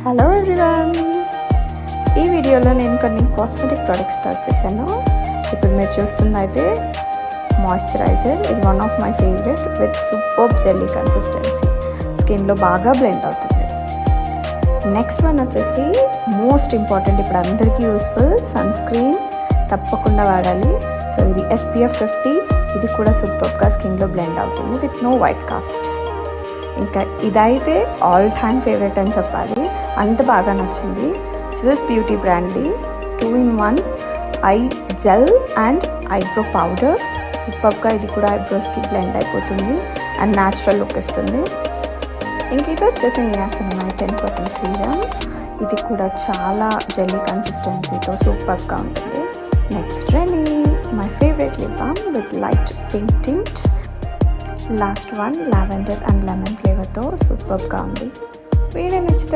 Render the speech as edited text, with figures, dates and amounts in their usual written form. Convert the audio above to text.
Hello everyone, ఈ వీడియోలో నేను కొన్ని కాస్మెటిక్ ప్రోడక్ట్స్తో వచ్చేసాను. ఇప్పుడు మీరు చూస్తుంది అయితే మాయిశ్చరైజర్. ఇది one of my favourite with super jelly consistency, స్కిన్లో బాగా బ్లెండ్ అవుతుంది. నెక్స్ట్ వన్ వచ్చేసి మోస్ట్ ఇంపార్టెంట్, ఇప్పుడు అందరికీ యూస్ఫుల్ సన్ స్క్రీన్ తప్పకుండా వాడాలి. సో ఇది SPF 50, ఇది కూడా సూపర్గా స్కిన్లో బ్లెండ్ అవుతుంది విత్ నో వైట్ కాస్ట్. ఇంకా ఇదైతే ఆల్ టైమ్ ఫేవరెట్ అని చెప్పాలి, అంత బాగా నచ్చింది. స్విస్ బ్యూటీ బ్రాండ్ది 2-in-1 eye gel and eyebrow powder. సూపర్గా ఇది కూడా ఐబ్రోస్కి బ్లెండ్ అయిపోతుంది అండ్ న్యాచురల్ లుక్ ఇస్తుంది. ఇంక ఇది వచ్చేసి నియాసినమైడ్ 10% సీరం. ఇది కూడా చాలా జెల్లీ కన్సిస్టెన్సీతో సూపర్గా ఉంటుంది. Next Renee, my favourite lip balm with light pink tint. Last one lavender and lemon ఫ్లేవర్తో సూపర్గా ఉంది. వీడియో నచ్చితే